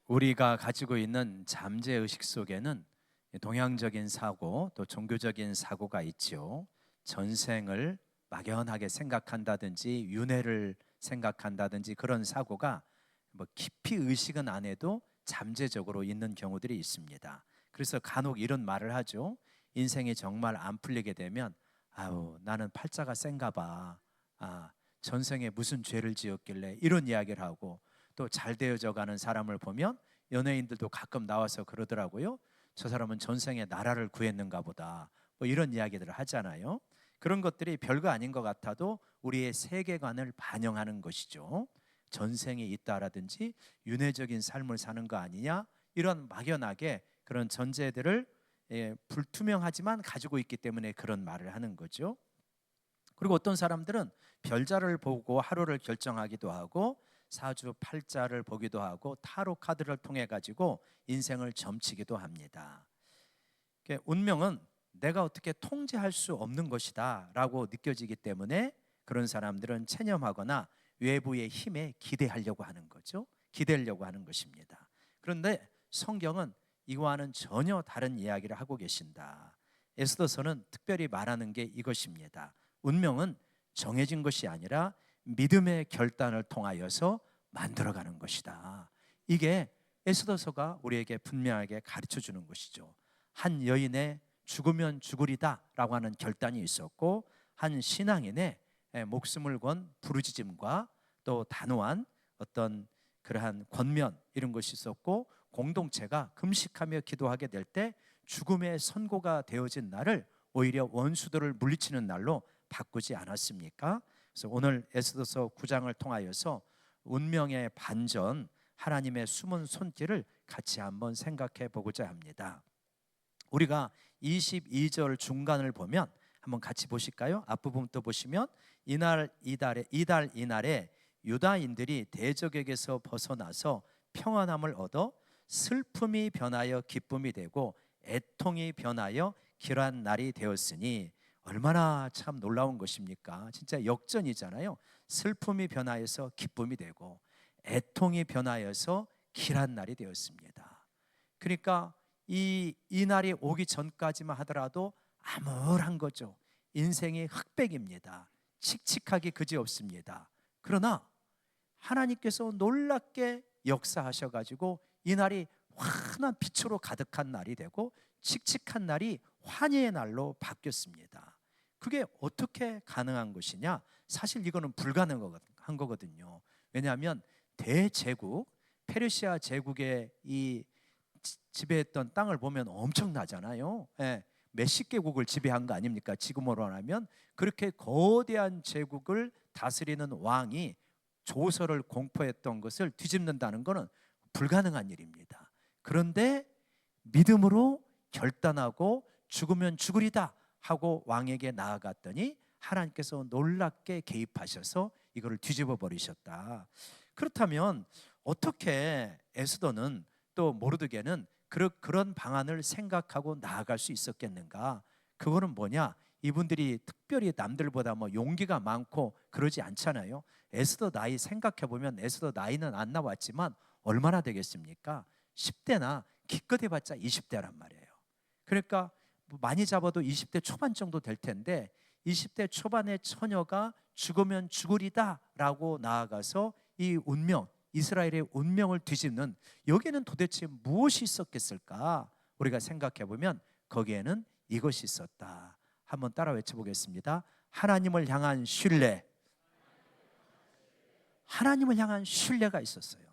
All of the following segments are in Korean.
우리가 가지고 있는 잠재의식 속에는 동양적인 사고 또 종교적인 사고가 있죠. 전생을 막연하게 생각한다든지 윤회를 생각한다든지 그런 사고가 뭐 깊이 의식은 안 해도 잠재적으로 있는 경우들이 있습니다. 그래서 간혹 이런 말을 하죠. 인생이 정말 안 풀리게 되면 아우 나는 팔자가 센가 봐. 전생에 무슨 죄를 지었길래 이런 이야기를 하고, 또 잘 되어져 가는 사람을 보면 연예인들도 가끔 나와서 그러더라고요. 저 사람은 전생에 나라를 구했는가 보다. 뭐 이런 이야기들을 하잖아요. 그런 것들이 별거 아닌 것 같아도 우리의 세계관을 반영하는 것이죠. 전생이 있다라든지 윤회적인 삶을 사는 거 아니냐, 이런 막연하게 그런 전제들을 불투명하지만 가지고 있기 때문에 그런 말을 하는 거죠. 그리고 어떤 사람들은 별자를 보고 하루를 결정하기도 하고 사주 팔자를 보기도 하고 타로 카드를 통해 가지고 인생을 점치기도 합니다. 운명은 내가 어떻게 통제할 수 없는 것이다 라고 느껴지기 때문에 그런 사람들은 체념하거나 외부의 힘에 기대하려고 하는 거죠. 기대려고 하는 것입니다. 그런데 성경은 이와는 전혀 다른 이야기를 하고 계신다. 에스더서는 특별히 말하는 게 이것입니다. 운명은 정해진 것이 아니라 믿음의 결단을 통하여서 만들어가는 것이다. 이게 에스더서가 우리에게 분명하게 가르쳐 주는 것이죠. 한 여인의 죽으면 죽으리다 라고 하는 결단이 있었고, 한 신앙인의 목숨을 건 부르짖음과 또 단호한 어떤 그러한 권면, 이런 것이 있었고, 공동체가 금식하며 기도하게 될 때 죽음의 선고가 되어진 날을 오히려 원수들을 물리치는 날로 바꾸지 않았습니까? 그래서 오늘 에스더서 9장을 통하여서 운명의 반전, 하나님의 숨은 손길을 같이 한번 생각해 보고자 합니다. 우리가 22절 중간을 보면 한번 같이 보실까요? 앞부분부터 보시면 이날에 유다인들이 대적에게서 벗어나서 평안함을 얻어 슬픔이 변하여 기쁨이 되고 애통이 변하여 길한 날이 되었으니, 얼마나 참 놀라운 것입니까? 진짜 역전이잖아요. 슬픔이 변하여서 기쁨이 되고 애통이 변하여서 길한 날이 되었습니다. 그러니까 이 날이 오기 전까지만 하더라도 암울한 거죠. 인생이 흑백입니다. 칙칙하기 그지없습니다. 그러나 하나님께서 놀랍게 역사하셔가지고 이 날이 환한 빛으로 가득한 날이 되고 칙칙한 날이 환희의 날로 바뀌었습니다. 그게 어떻게 가능한 것이냐? 사실 이거는 불가능한 거거든요. 왜냐하면 대제국 페르시아 제국의 이 지배했던 땅을 보면 엄청나잖아요. 몇십 개국을 지배한 거 아닙니까? 지금으로 하면 그렇게 거대한 제국을 다스리는 왕이 조서를 공포했던 것을 뒤집는다는 것은 불가능한 일입니다. 그런데 믿음으로 결단하고 죽으면 죽으리다 하고 왕에게 나아갔더니 하나님께서 놀랍게 개입하셔서 이거를 뒤집어 버리셨다. 그렇다면 어떻게 에스더는 또 모르드게는 그런 방안을 생각하고 나아갈 수 있었겠는가? 그거는 뭐냐? 이분들이 특별히 남들보다 뭐 용기가 많고 그러지 않잖아요. 에스더 나이 생각해 보면 에스더 나이는 안 나왔지만 얼마나 되겠습니까? 10대나 기껏 해봤자 20대란 말이에요. 그러니까 많이 잡아도 20대 초반 정도 될 텐데 20대 초반의 처녀가 죽으면 죽으리다 라고 나아가서 이 운명, 이스라엘의 운명을 뒤집는, 여기에는 도대체 무엇이 있었겠을까? 우리가 생각해 보면 거기에는 이것이 있었다. 한번 따라 외쳐보겠습니다. 하나님을 향한 신뢰. 하나님을 향한 신뢰가 있었어요.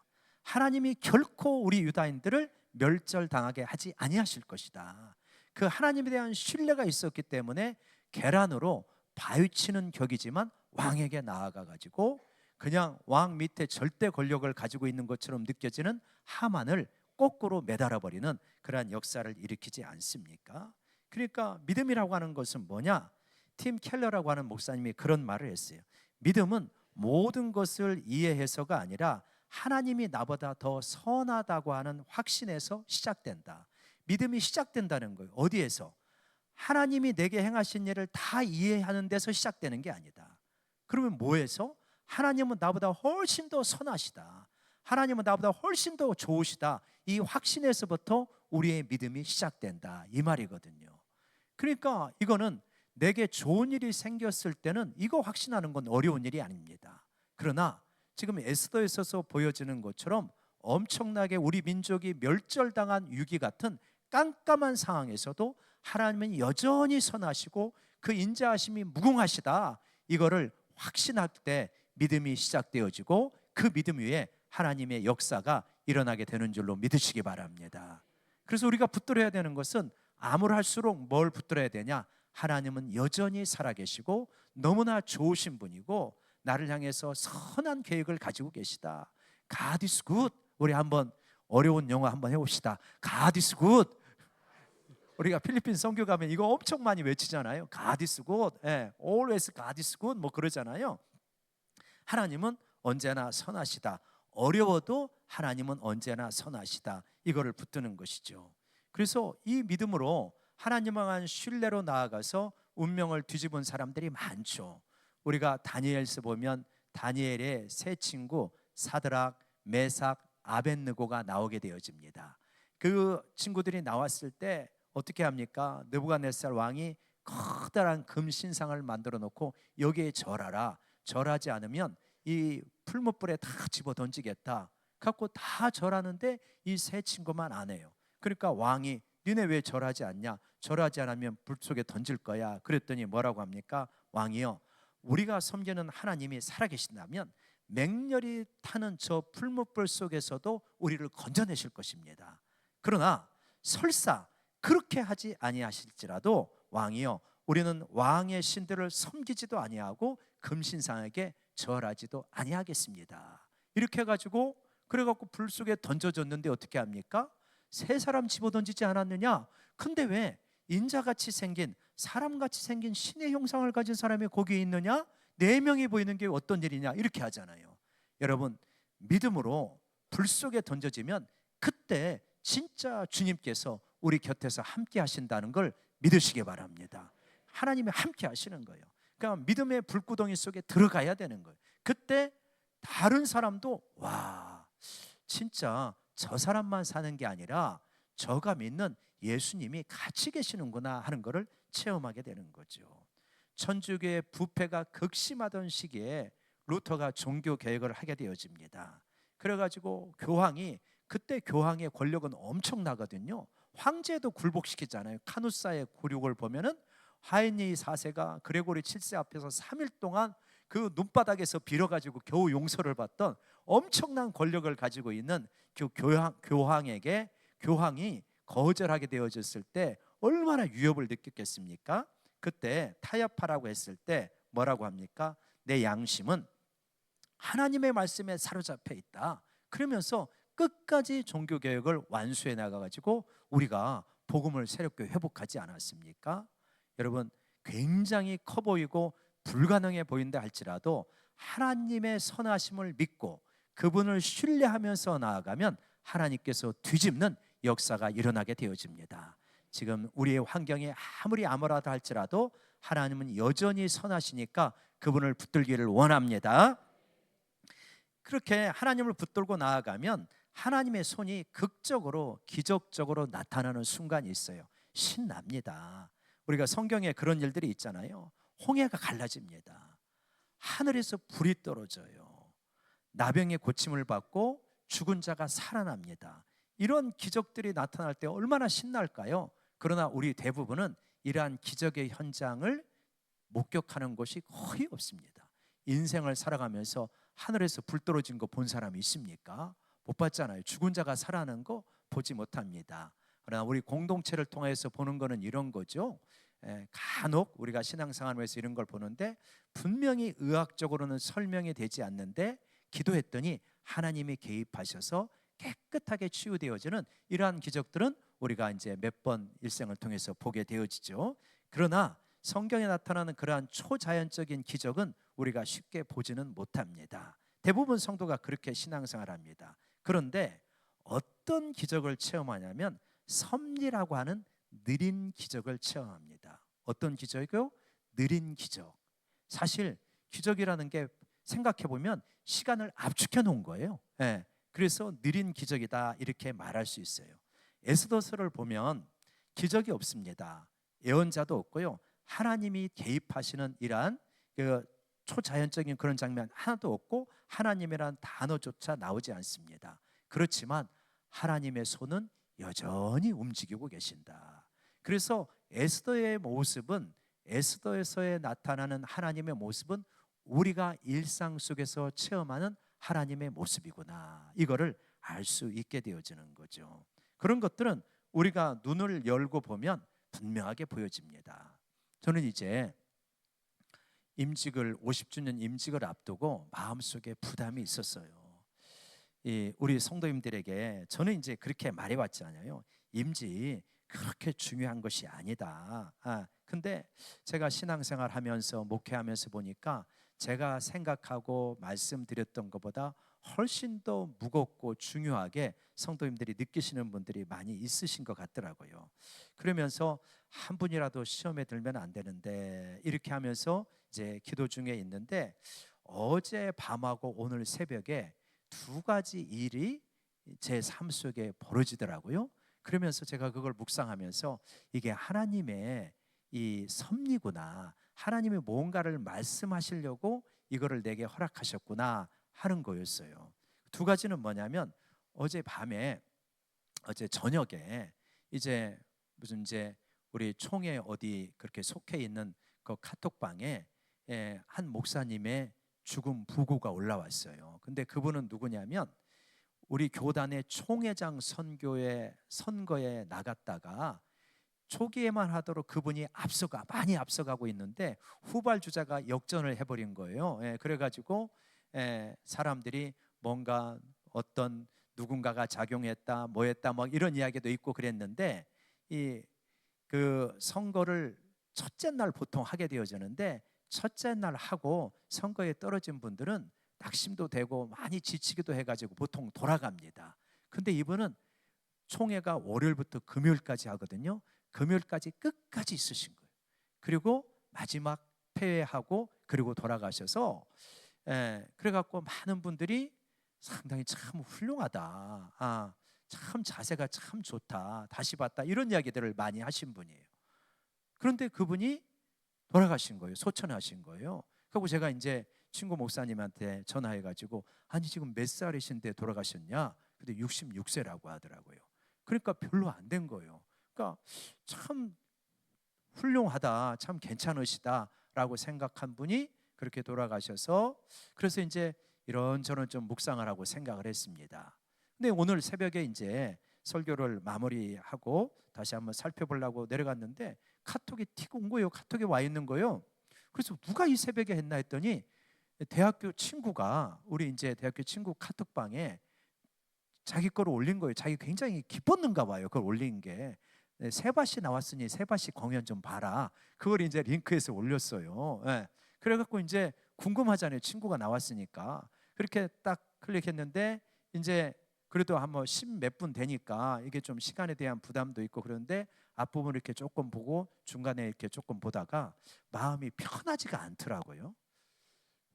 하나님이 결코 우리 유다인들을 멸절당하게 하지 아니하실 것이다. 그 하나님에 대한 신뢰가 있었기 때문에 계란으로 바위치는 격이지만 왕에게 나아가 가지고 그냥 왕 밑에 절대 권력을 가지고 있는 것처럼 느껴지는 하만을 거꾸로 매달아 버리는 그러한 역사를 일으키지 않습니까? 그러니까 믿음이라고 하는 것은 뭐냐? 팀 켈러라고 하는 목사님이 그런 말을 했어요. 믿음은 모든 것을 이해해서가 아니라 하나님이 나보다 더 선하다고 하는 확신에서 시작된다. 믿음이 시작된다는 거예요. 어디에서? 하나님이 내게 행하신 일을 다 이해하는 데서 시작되는 게 아니다. 그러면 뭐에서? 하나님은 나보다 훨씬 더 선하시다. 하나님은 나보다 훨씬 더 좋으시다. 이 확신에서부터 우리의 믿음이 시작된다, 이 말이거든요. 그러니까 이거는 내게 좋은 일이 생겼을 때는 이거 확신하는 건 어려운 일이 아닙니다. 그러나 지금 에스더에서 보여지는 것처럼 엄청나게 우리 민족이 멸절당한 위기 같은 깜깜한 상황에서도 하나님은 여전히 선하시고 그 인자하심이 무궁하시다, 이거를 확신할 때 믿음이 시작되어지고 그 믿음 위에 하나님의 역사가 일어나게 되는 줄로 믿으시기 바랍니다. 그래서 우리가 붙들어야 되는 것은 암울할수록 뭘 붙들어야 되냐? 하나님은 여전히 살아계시고 너무나 좋으신 분이고 나를 향해서 선한 계획을 가지고 계시다. God is good. 우리 한번 어려운 영어 한번 해봅시다. God is good. 우리가 필리핀 선교 가면 이거 엄청 많이 외치잖아요. God is good. Always God is good. 뭐 그러잖아요. 하나님은 언제나 선하시다. 어려워도 하나님은 언제나 선하시다. 이거를 붙드는 것이죠. 그래서 이 믿음으로 하나님을 향한 신뢰로 나아가서 운명을 뒤집은 사람들이 많죠. 우리가 다니엘서 보면 다니엘의 세 친구 사드락, 메삭, 아벳느고가 나오게 되어집니다. 그 친구들이 나왔을 때 어떻게 합니까? 느부갓네살 왕이 커다란 금 신상을 만들어 놓고 여기에 절하라. 절하지 않으면 이 풀무불에 다 집어 던지겠다. 갖고 다 절하는데 이 세 친구만 안 해요. 그러니까 왕이 니네 왜 절하지 않냐? 절하지 않으면 불 속에 던질 거야. 그랬더니 뭐라고 합니까? 왕이요, 우리가 섬기는 하나님이 살아계신다면 맹렬히 타는 저 풀무불 속에서도 우리를 건져내실 것입니다. 그러나 설사 그렇게 하지 아니하실지라도 왕이요, 우리는 왕의 신들을 섬기지도 아니하고 금신상에게 절하지도 아니하겠습니다. 이렇게 해가지고 그래갖고 불 속에 던져졌는데 어떻게 합니까? 세 사람 집어던지지 않았느냐? 근데 왜 인자같이 생긴 사람같이 생긴 신의 형상을 가진 사람이 거기에 있느냐? 4명이 보이는 게 어떤 일이냐? 이렇게 하잖아요. 여러분, 믿음으로 불 속에 던져지면 그때 진짜 주님께서 우리 곁에서 함께 하신다는 걸 믿으시기 바랍니다. 하나님이 함께 하시는 거예요. 그러니까 믿음의 불구덩이 속에 들어가야 되는 거예요. 그때 다른 사람도 와, 진짜 저 사람만 사는 게 아니라 저가 믿는 예수님이 같이 계시는구나 하는 것을 체험하게 되는 거죠. 천주교의 부패가 극심하던 시기에 루터가 종교 개혁을 하게 되어집니다. 그래가지고 교황이, 그때 교황의 권력은 엄청나거든요. 황제도 굴복시키잖아요. 카누사의 굴욕을 보면은 하인리 4세가 그레고리 7세 앞에서 3일 동안 그 눈바닥에서 빌어가지고 겨우 용서를 받던 엄청난 권력을 가지고 있는 그 교황에게 교황이 거절하게 되어졌을 때 얼마나 위협을 느꼈겠습니까? 그때 타협하라고 했을 때 뭐라고 합니까? 내 양심은 하나님의 말씀에 사로잡혀 있다. 그러면서 끝까지 종교개혁을 완수해 나가가지고 우리가 복음을 새롭게 회복하지 않았습니까? 여러분, 굉장히 커 보이고 불가능해 보인다 할지라도 하나님의 선하심을 믿고 그분을 신뢰하면서 나아가면 하나님께서 뒤집는 역사가 일어나게 되어집니다. 지금 우리의 환경이 아무리 암울하다 할지라도 하나님은 여전히 선하시니까 그분을 붙들기를 원합니다. 그렇게 하나님을 붙들고 나아가면 하나님의 손이 극적으로 기적적으로 나타나는 순간이 있어요. 신납니다. 우리가 성경에 그런 일들이 있잖아요. 홍해가 갈라집니다. 하늘에서 불이 떨어져요. 나병의 고침을 받고 죽은 자가 살아납니다. 이런 기적들이 나타날 때 얼마나 신날까요? 그러나 우리 대부분은 이러한 기적의 현장을 목격하는 것이 거의 없습니다. 인생을 살아가면서 하늘에서 불 떨어진 거 본 사람이 있습니까? 못 봤잖아요. 죽은 자가 살아나는 거 보지 못합니다. 그러나 우리 공동체를 통해서 보는 거는 이런 거죠. 간혹 우리가 신앙생활에서 이런 걸 보는데 분명히 의학적으로는 설명이 되지 않는데 기도했더니 하나님이 개입하셔서 깨끗하게 치유되어지는 이러한 기적들은 우리가 이제 몇 번 일생을 통해서 보게 되어지죠. 그러나 성경에 나타나는 그러한 초자연적인 기적은 우리가 쉽게 보지는 못합니다. 대부분 성도가 그렇게 신앙생활합니다. 그런데 어떤 기적을 체험하냐면 섭리라고 하는 느린 기적을 체험합니다. 어떤 기적이요? 느린 기적. 사실 기적이라는 게 생각해 보면 시간을 압축해 놓은 거예요. 그래서 느린 기적이다 이렇게 말할 수 있어요. 에스더서를 보면 기적이 없습니다. 예언자도 없고요. 하나님이 개입하시는 이러한 그 초자연적인 그런 장면 하나도 없고 하나님이란 단어조차 나오지 않습니다. 그렇지만 하나님의 손은 여전히 움직이고 계신다. 그래서 에스더의 모습은, 에스더에서에 나타나는 하나님의 모습은 우리가 일상 속에서 체험하는 하나님의 모습이구나, 이거를 알 수 있게 되어지는 거죠. 그런 것들은 우리가 눈을 열고 보면 분명하게 보여집니다. 저는 이제 임직을 50주년 임직을 앞두고 마음속에 부담이 있었어요. 우리 성도님들에게 저는 이제 그렇게 말해왔잖아요. 임직 그렇게 중요한 것이 아니다. 근데 제가 신앙생활 하면서 목회하면서 보니까 제가 생각하고 말씀드렸던 것보다 훨씬 더 무겁고 중요하게 성도님들이 느끼시는 분들이 많이 있으신 것 같더라고요. 그러면서 한 분이라도 시험에 들면 안 되는데 이렇게 하면서 이제 기도 중에 있는데 어제 밤하고 오늘 새벽에 두 가지 일이 제 삶 속에 벌어지더라고요. 그러면서 제가 그걸 묵상하면서 이게 하나님의 이 섭리구나, 하나님이 뭔가를 말씀하시려고 이거를 내게 허락하셨구나 하는 거였어요. 두 가지는 뭐냐면 어제 밤에, 어제 저녁에 이제 무슨 이제 우리 총회 어디 그렇게 속해 있는 그 카톡방에 한 목사님의 죽음 부고가 올라왔어요. 근데 그분은 누구냐면 우리 교단의 총회장 선거에 나갔다가 초기에만 하도록 그분이 많이 앞서가고 있는데 후발주자가 역전을 해버린 거예요. 그래가지고 사람들이 뭔가 어떤 누군가가 작용했다, 뭐했다, 뭐 이런 이야기도 있고 그랬는데 그 선거를 첫째 날 보통 하게 되어지는데 첫째 날 하고 선거에 떨어진 분들은 낙심도 되고 많이 지치기도 해가지고 보통 돌아갑니다. 근데 이분은 총회가 월요일부터 금요일까지 하거든요. 금요일까지 끝까지 있으신 거예요. 그리고 마지막 폐회하고 그리고 돌아가셔서 그래갖고 많은 분들이 상당히 참 훌륭하다, 참 자세가 참 좋다, 다시 봤다, 이런 이야기들을 많이 하신 분이에요. 그런데 그분이 돌아가신 거예요. 소천하신 거예요. 그리고 제가 이제 친구 목사님한테 전화해가지고 아니 지금 몇 살이신데 돌아가셨냐? 근데 66세라고 하더라고요. 그러니까 별로 안 된 거예요. 그러니까 참 훌륭하다, 참 괜찮으시다라고 생각한 분이 그렇게 돌아가셔서, 그래서 이제 이런저런 좀 묵상을 하고 생각을 했습니다. 근데 오늘 새벽에 이제 설교를 마무리하고 다시 한번 살펴보려고 내려갔는데 카톡이 틱 온 거예요. 카톡이 와 있는 거예요. 그래서 누가 이 새벽에 했나 했더니 대학교 친구가, 우리 이제 대학교 친구 카톡방에 자기 거를 올린 거예요. 자기 굉장히 기뻤는가 봐요. 그걸 올린 게. 세바시 나왔으니 세바시 공연 좀 봐라. 그걸 이제 링크해서 올렸어요. 그래갖고 이제 궁금하잖아요. 친구가 나왔으니까. 그렇게 딱 클릭했는데 이제 그래도 한번 10몇 분 되니까 이게 좀 시간에 대한 부담도 있고 그런데 앞부분 이렇게 조금 보고 중간에 이렇게 조금 보다가 마음이 편하지가 않더라고요.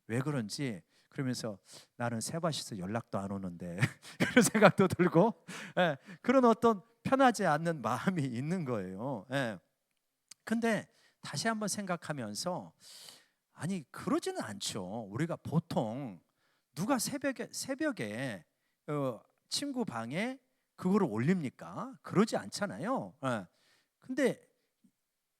왜 그런지, 그러면서 나는 세바시에서 연락도 안 오는데 그런 생각도 들고 그런 어떤 편하지 않는 마음이 있는 거예요. 근데 다시 한번 생각하면서 아니 그러지는 않죠. 우리가 보통 누가 새벽에 친구 방에 그거를 올립니까? 그러지 않잖아요. 근데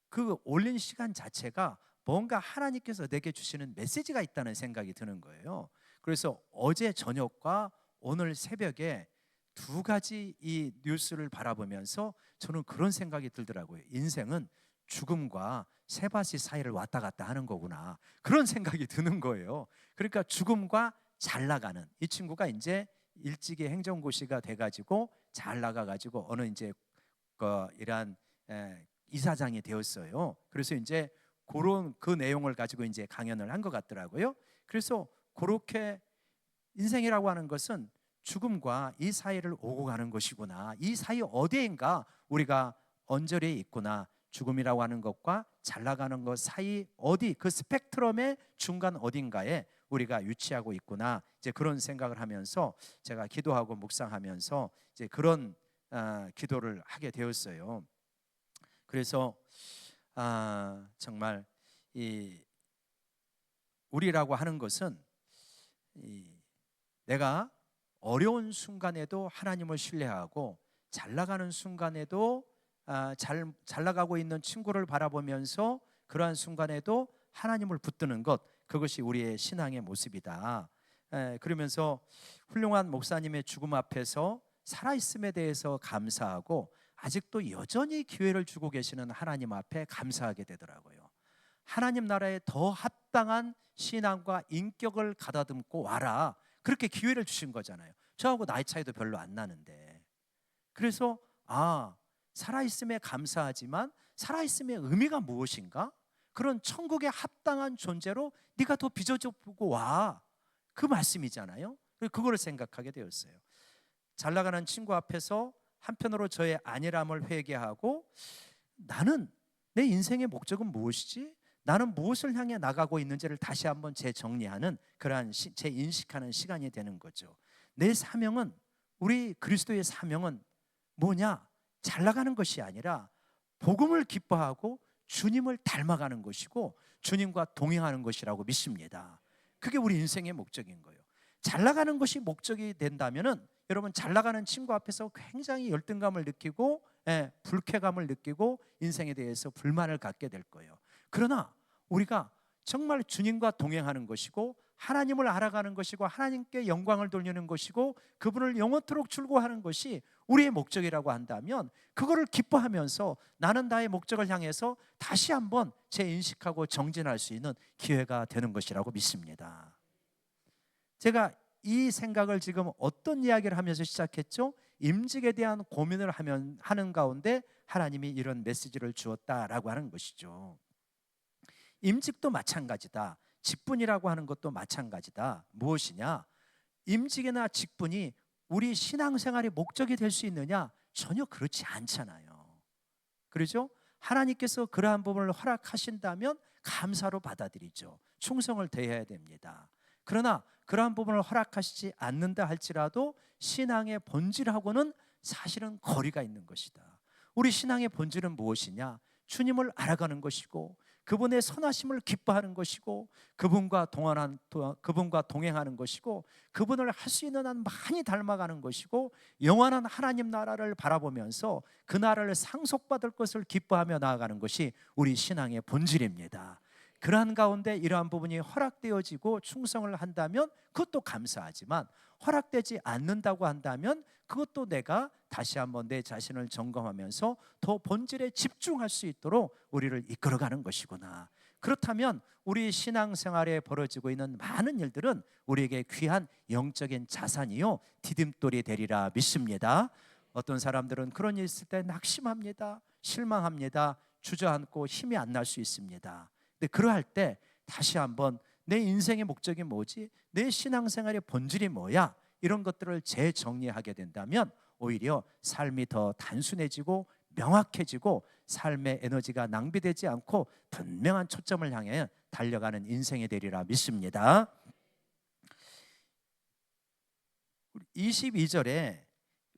그 올린 시간 자체가 뭔가 하나님께서 내게 주시는 메시지가 있다는 생각이 드는 거예요. 그래서 어제 저녁과 오늘 새벽에 두 가지 이 뉴스를 바라보면서 저는 그런 생각이 들더라고요. 인생은 죽음과 세바시 사이를 왔다 갔다 하는 거구나, 그런 생각이 드는 거예요. 그러니까 죽음과 잘 나가는 이 친구가 이제 일찍이 행정고시가 돼가지고 잘 나가가지고 어느 이제 이러한 이사장이 되었어요. 그래서 이제 그런 그 내용을 가지고 이제 강연을 한 것 같더라고요. 그래서 그렇게 인생이라고 하는 것은 죽음과 이 사이를 오고 가는 것이구나, 이 사이 어디인가 우리가 언저리에 있구나, 죽음이라고 하는 것과 잘 나가는 것 사이 어디 그 스펙트럼의 중간 어딘가에 우리가 유치하고 있구나. 이제 그런 생각을 하면서 제가 기도하고 묵상하면서 이제 그런 기도를 하게 되었어요. 그래서 정말 이 우리라고 하는 것은 내가 어려운 순간에도 하나님을 신뢰하고 잘 나가는 순간에도 잘 나가고 있는 친구를 바라보면서 그러한 순간에도 하나님을 붙드는 것, 그것이 우리의 신앙의 모습이다. 그러면서 훌륭한 목사님의 죽음 앞에서 살아있음에 대해서 감사하고 아직도 여전히 기회를 주고 계시는 하나님 앞에 감사하게 되더라고요. 하나님 나라에 더 합당한 신앙과 인격을 가다듬고 와라, 그렇게 기회를 주신 거잖아요. 저하고 나이 차이도 별로 안 나는데. 그래서 살아있음에 감사하지만 살아있음의 의미가 무엇인가? 그런 천국에 합당한 존재로 네가 더 빚어주고 와, 그 말씀이잖아요. 그거를 생각하게 되었어요. 잘 나가는 친구 앞에서 한편으로 저의 안일함을 회개하고, 나는 내 인생의 목적은 무엇이지? 나는 무엇을 향해 나가고 있는지를 다시 한번 재정리하는 그러한 재인식하는 시간이 되는 거죠. 내 사명은, 우리 그리스도의 사명은 뭐냐? 잘 나가는 것이 아니라 복음을 기뻐하고 주님을 닮아가는 것이고 주님과 동행하는 것이라고 믿습니다. 그게 우리 인생의 목적인 거예요. 잘 나가는 것이 목적이 된다면은 여러분, 잘 나가는 친구 앞에서 굉장히 열등감을 느끼고 불쾌감을 느끼고 인생에 대해서 불만을 갖게 될 거예요. 그러나 우리가 정말 주님과 동행하는 것이고 하나님을 알아가는 것이고 하나님께 영광을 돌리는 것이고 그분을 영원토록 즐거워하는 것이 우리의 목적이라고 한다면, 그거를 기뻐하면서 나는 나의 목적을 향해서 다시 한번 재인식하고 정진할 수 있는 기회가 되는 것이라고 믿습니다. 제가 이 생각을 지금 어떤 이야기를 하면서 시작했죠? 임직에 대한 고민을 하는 가운데 하나님이 이런 메시지를 주었다라고 하는 것이죠. 임직도 마찬가지다. 직분이라고 하는 것도 마찬가지다. 무엇이냐? 임직이나 직분이 우리 신앙생활의 목적이 될 수 있느냐? 전혀 그렇지 않잖아요. 그렇죠? 하나님께서 그러한 부분을 허락하신다면 감사로 받아들이죠. 충성을 다해야 됩니다. 그러나 그러한 부분을 허락하시지 않는다 할지라도 신앙의 본질하고는 사실은 거리가 있는 것이다. 우리 신앙의 본질은 무엇이냐? 주님을 알아가는 것이고 그분의 선하심을 기뻐하는 것이고 그분과 동행하는 것이고 그분을 할 수 있는 한 많이 닮아가는 것이고 영원한 하나님 나라를 바라보면서 그 나라를 상속받을 것을 기뻐하며 나아가는 것이 우리 신앙의 본질입니다. 그러한 가운데 이러한 부분이 허락되어지고 충성을 한다면 그것도 감사하지만, 허락되지 않는다고 한다면 그것도 내가 다시 한번 내 자신을 점검하면서 더 본질에 집중할 수 있도록 우리를 이끌어가는 것이구나. 그렇다면 우리 신앙생활에 벌어지고 있는 많은 일들은 우리에게 귀한 영적인 자산이요 디딤돌이 되리라 믿습니다. 어떤 사람들은 그런 일 있을 때 낙심합니다. 실망합니다. 주저앉고 힘이 안 날 수 있습니다. 근데 그러할 때 다시 한번 내 인생의 목적이 뭐지? 내 신앙생활의 본질이 뭐야? 이런 것들을 재정리하게 된다면 오히려 삶이 더 단순해지고 명확해지고 삶의 에너지가 낭비되지 않고 분명한 초점을 향해 달려가는 인생이 되리라 믿습니다. 22절에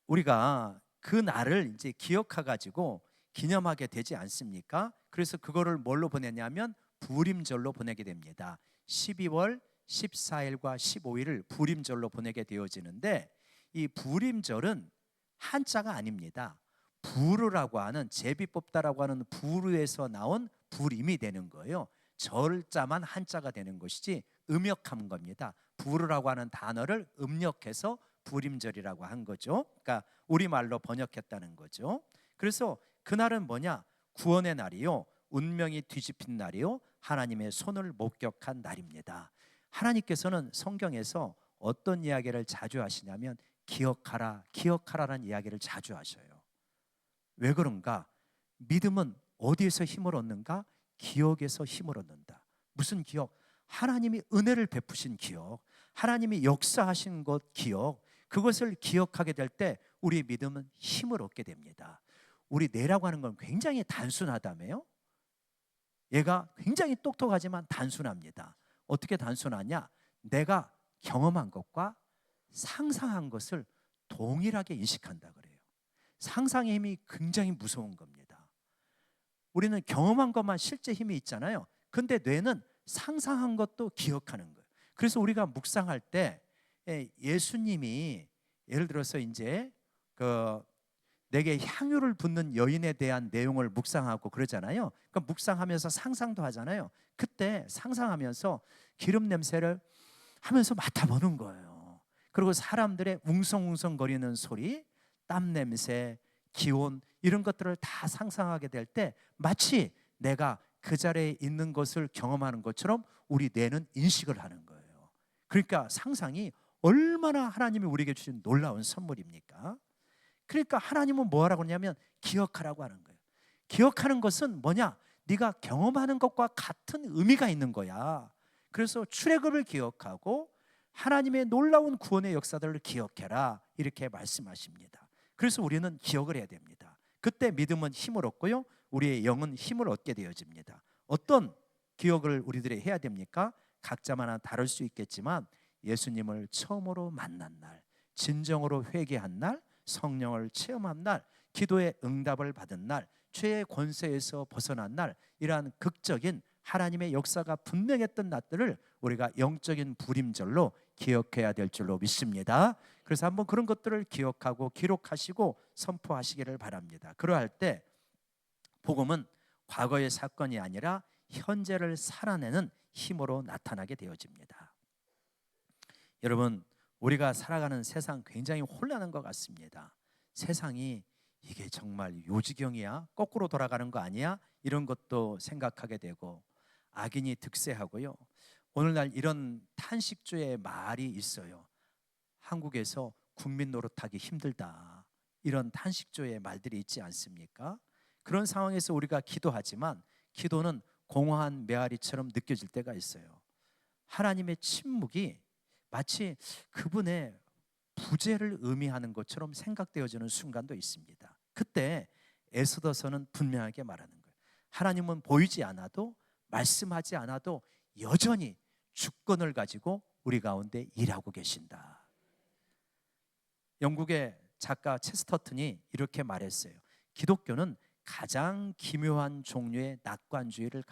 우리가 그 날을 이제 기억해가지고 기념하게 되지 않습니까? 그래서 그거를 뭘로 보내냐면 부림절로 보내게 됩니다. 12월 14일과 15일을 부림절로 보내게 되어지는데, 이 부림절은 한자가 아닙니다. 부르라고 하는, 제비 뽑다라고 하는 부르에서 나온 불임이 되는 거예요. 절자만 한자가 되는 것이지 음역한 겁니다. 부르라고 하는 단어를 음역해서 부림절이라고 한 거죠. 그러니까 우리말로 번역했다는 거죠. 그래서 그날은 뭐냐? 구원의 날이요, 운명이 뒤집힌 날이요, 하나님의 손을 목격한 날입니다. 하나님께서는 성경에서 어떤 이야기를 자주 하시냐면 기억하라, 기억하라라는 이야기를 자주 하셔요. 왜 그런가? 믿음은 어디에서 힘을 얻는가? 기억에서 힘을 얻는다. 무슨 기억? 하나님이 은혜를 베푸신 기억, 하나님이 역사하신 것 기억, 그것을 기억하게 될 때 우리의 믿음은 힘을 얻게 됩니다. 우리 뇌라고 하는 건 굉장히 단순하다며요? 얘가 굉장히 똑똑하지만 단순합니다. 어떻게 단순하냐? 내가 경험한 것과 상상한 것을 동일하게 인식한다 그래요. 상상의 힘이 굉장히 무서운 겁니다. 우리는 경험한 것만 실제 힘이 있잖아요. 근데 뇌는 상상한 것도 기억하는 거예요. 그래서 우리가 묵상할 때 예수님이 예를 들어서 이제 내게 향유를 붓는 여인에 대한 내용을 묵상하고 그러잖아요. 그러니까 묵상하면서 상상도 하잖아요. 그때 상상하면서 기름 냄새를 하면서 맡아보는 거예요. 그리고 사람들의 웅성웅성거리는 소리, 땀 냄새, 기온 이런 것들을 다 상상하게 될 때 마치 내가 그 자리에 있는 것을 경험하는 것처럼 우리 뇌는 인식을 하는 거예요. 그러니까 상상이 얼마나 하나님이 우리에게 주신 놀라운 선물입니까? 그러니까 하나님은 뭐 하라고 하냐면 기억하라고 하는 거예요. 기억하는 것은 뭐냐? 네가 경험하는 것과 같은 의미가 있는 거야. 그래서 출애굽을 기억하고 하나님의 놀라운 구원의 역사들을 기억해라 이렇게 말씀하십니다. 그래서 우리는 기억을 해야 됩니다. 그때 믿음은 힘을 얻고요, 우리의 영은 힘을 얻게 되어집니다. 어떤 기억을 우리들이 해야 됩니까? 각자마다 다를 수 있겠지만 예수님을 처음으로 만난 날, 진정으로 회개한 날, 성령을 체험한 날, 기도의 응답을 받은 날, 죄의 권세에서 벗어난 날, 이러한 극적인 하나님의 역사가 분명했던 날들을 우리가 영적인 불임절로 기억해야 될 줄로 믿습니다. 그래서 한번 그런 것들을 기억하고 기록하시고 선포하시기를 바랍니다. 그러할 때 복음은 과거의 사건이 아니라 현재를 살아내는 힘으로 나타나게 되어집니다. 여러분, 우리가 살아가는 세상 굉장히 혼란한 것 같습니다. 세상이 이게 정말 요지경이야? 거꾸로 돌아가는 거 아니야? 이런 것도 생각하게 되고 악인이 득세하고요. 오늘날 이런 탄식주의 말이 있어요. 한국에서 국민 노릇하기 힘들다, 이런 탄식주의 말들이 있지 않습니까? 그런 상황에서 우리가 기도하지만 기도는 공허한 메아리처럼 느껴질 때가 있어요. 하나님의 침묵이 마치 그분의 부재를 의미하는 것처럼 생각되어지는 순간도 있습니다. 그때 에스더서는 분명하게 말하는 거예요. 하나님은 보이지 않아도, 말씀하지 않아도 여전히 주권을 가지고 우리 가운데 일하고 계신다. 영국의 작가 체스터튼이 이렇게 말했어요. 기독교는 가장 기묘한 종류의 낙관주의를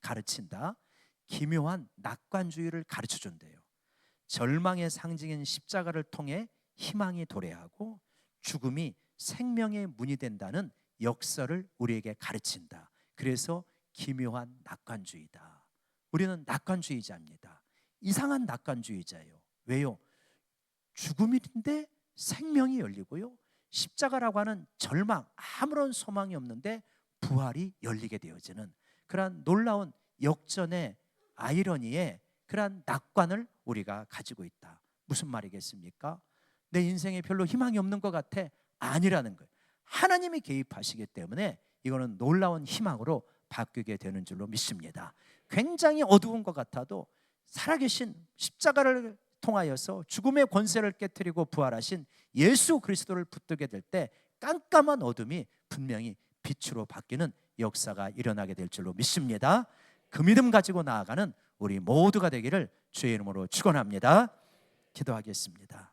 가르친다. 기묘한 낙관주의를 가르쳐준대요. 절망의 상징인 십자가를 통해 희망이 도래하고 죽음이 생명의 문이 된다는 역설을 우리에게 가르친다. 그래서 기묘한 낙관주의다. 우리는 낙관주의자입니다. 이상한 낙관주의자예요. 왜요? 죽음인데 생명이 열리고요, 십자가라고 하는 절망, 아무런 소망이 없는데 부활이 열리게 되어지는 그러한 놀라운 역전의 아이러니에 그러한 낙관을 우리가 가지고 있다. 무슨 말이겠습니까? 내 인생에 별로 희망이 없는 것 같아? 아니라는 거예요. 하나님이 개입하시기 때문에 이거는 놀라운 희망으로 바뀌게 되는 줄로 믿습니다. 굉장히 어두운 것 같아도 살아계신 십자가를 통하여서 죽음의 권세를 깨뜨리고 부활하신 예수 그리스도를 붙들게 될 때 깜깜한 어둠이 분명히 빛으로 바뀌는 역사가 일어나게 될 줄로 믿습니다. 그 믿음 가지고 나아가는 우리 모두가 되기를 주의 이름으로 축원합니다. 기도하겠습니다.